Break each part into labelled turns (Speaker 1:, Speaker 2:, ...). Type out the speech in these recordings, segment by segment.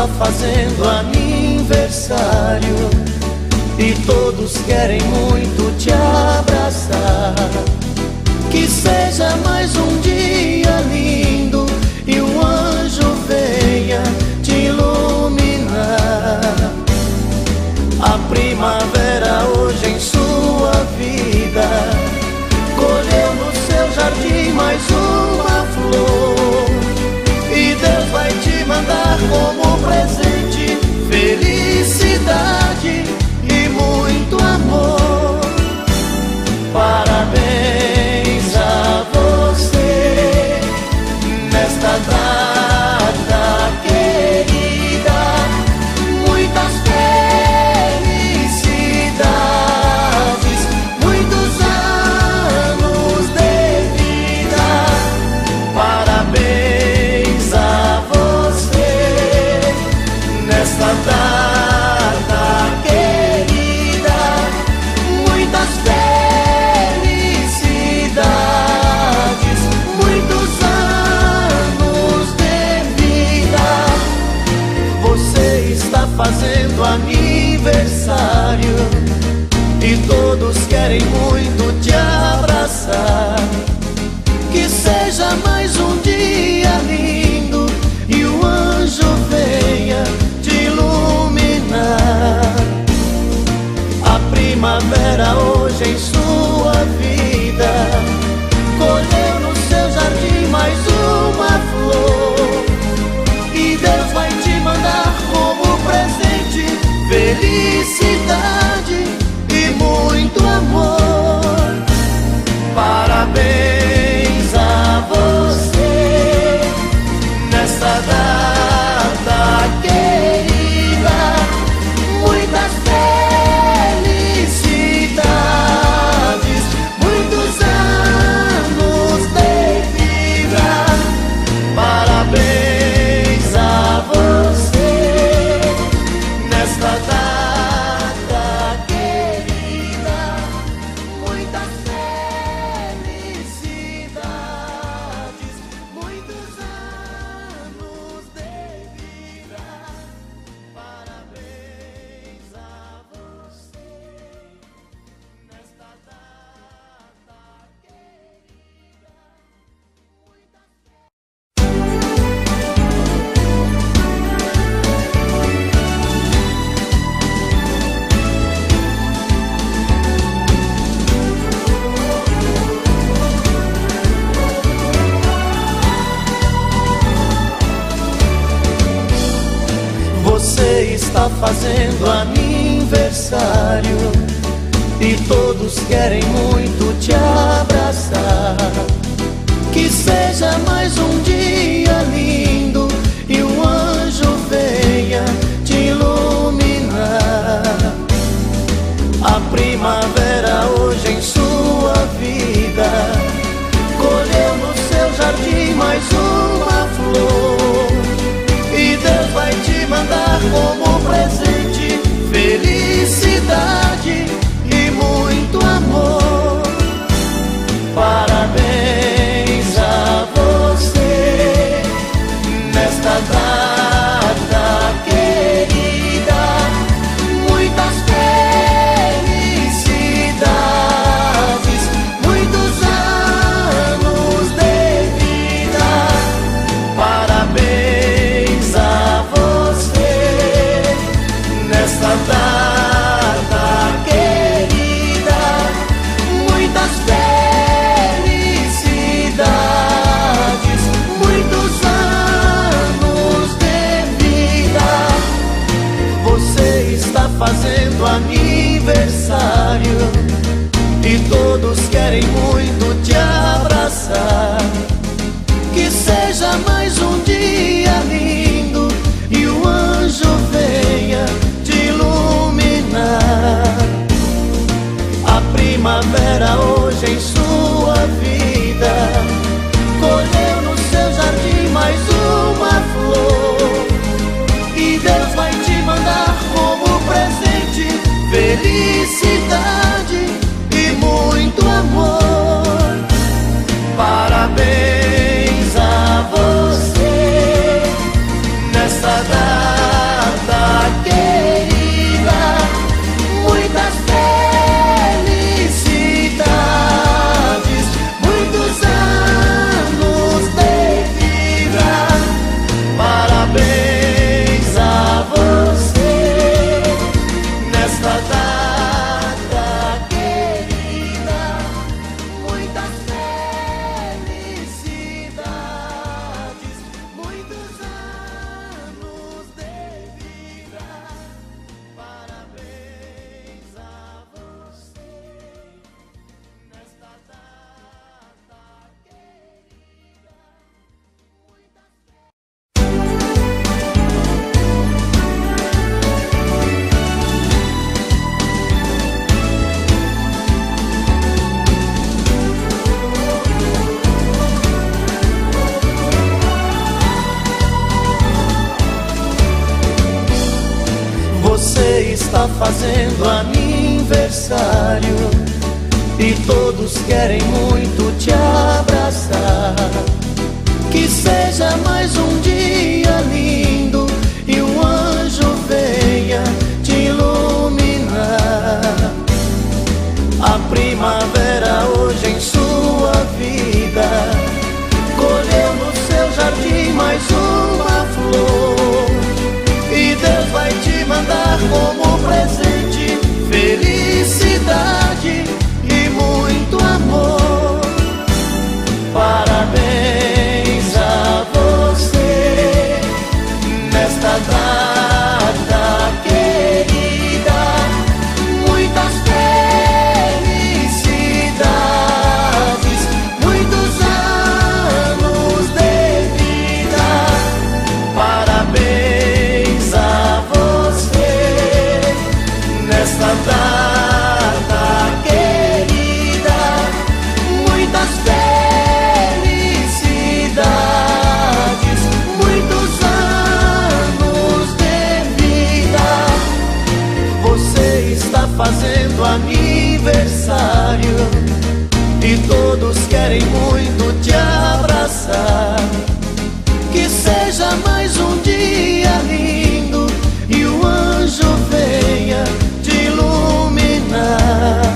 Speaker 1: está fazendo aniversário e todos querem muito te abraçar. Que seja mais um dia lindo e um anjo venha te iluminar. A primavera hoje em sua vida colheu no seu jardim mais uma flor, e Deus vai te mandar como presente felicidade e muito amor. Parabéns a você nesta data querida, muitas felicidades, muitos anos de vida. Parabéns a você nesta data querida, muitas felicidades, muitos anos de vida. Você está fazendo aniversário e todos querem muito te abraçar. Que seja mais um dia lindo e o anjo venha te iluminar. A primavera hoje em sua vida colheu no seu jardim mais uma flor, e Deus vai te mandar como presente felicidade e muito amor. Parabéns a você nesta data querida, muitas felicidades, muitos anos de vida. Parabéns a você nesta data querida, muitas felicidades, muitos anos de vida. Parabéns a você nesta data querida, muitas. Você está fazendo aniversário e todos querem muito te abraçar. Que seja mais um dia lindo e um anjo venha te iluminar. A primavera hoje em sua vida colheu no seu jardim mais uma flor, e Deus vai te mandar como presente felicidade e muito amor. Parabéns a você nesta data querida, muitas felicidades, muitos anos de vida. Parabéns a você nesta data querida, muitas felicidades, muitos anos de vida. Você está fazendo aniversário e todos querem muito te abraçar. Que seja mais um dia lindo e o anjo venha te iluminar. A primavera hoje em sua vida colheu no seu jardim mais uma flor, e Deus vai te mandar como presente felicidade e muito amor. Parabéns a você nesta data está fazendo aniversário e todos querem muito te abraçar. Que seja mais um dia lindo e um anjo venha te iluminar. A primavera hoje em sua vida colheu no seu jardim mais uma flor, e Deus vai te mandar como presente felicidade e muito amor. Parabéns a você nesta data querida, muitas felicidades, muitos anos de vida. Parabéns a você nesta data querida, muitas felicidades, muitos anos de vida. Você está fazendo aniversário e todos querem muito te abraçar. Que seja mais um dia lindo e o anjo venha te iluminar.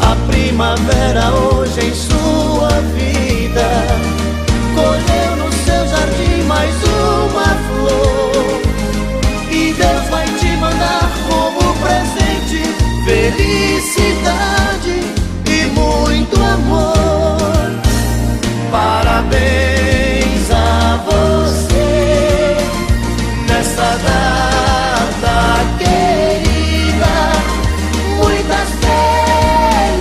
Speaker 1: A primavera hoje em sua vida colheu no seu jardim mais uma flor, e Deus vai te mandar como presente felicidade e muito amor. Parabéns a você nesta data querida, muitas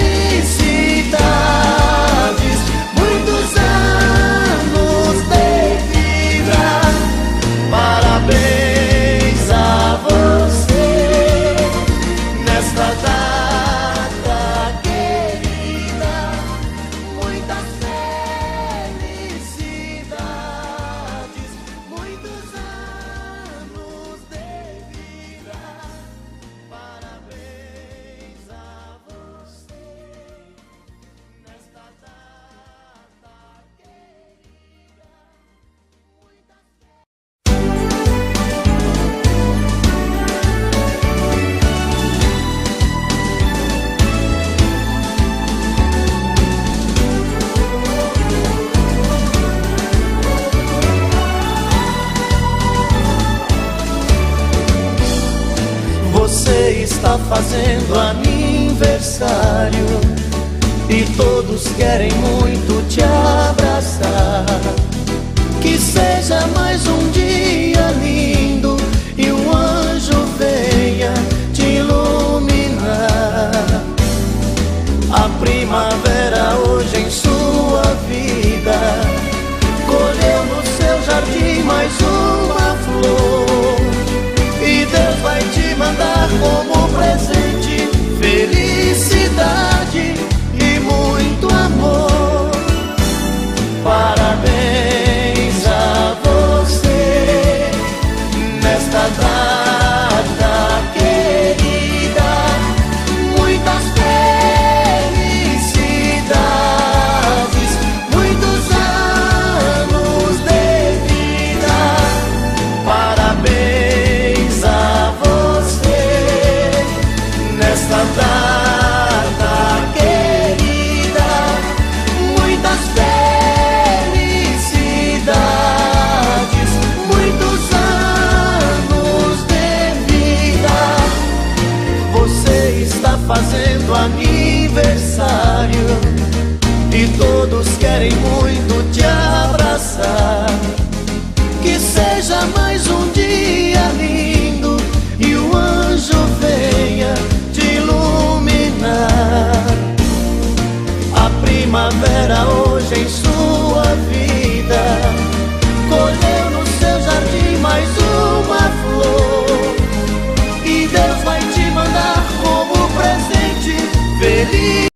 Speaker 1: felicidades, muitos anos de vida. Parabéns a você nesta data querida, muitas felicidades, muitos anos de vida. Parabéns a você nesta data querida, muitas. Você está fazendo aniversário e todos querem muito te abraçar. Que seja mais um dia lindo e um anjo venha te iluminar. A primavera hoje em sua vida colheu no seu jardim mais uma flor, e Deus vai te mandar como presente felicidade e muito amor. Parabéns a você nesta data querida, muitas felicidades, muitos anos de vida. Parabéns a você nesta data querida, muitas felicidades, muitos anos de vida. Você está fazendo aniversário e todos querem muito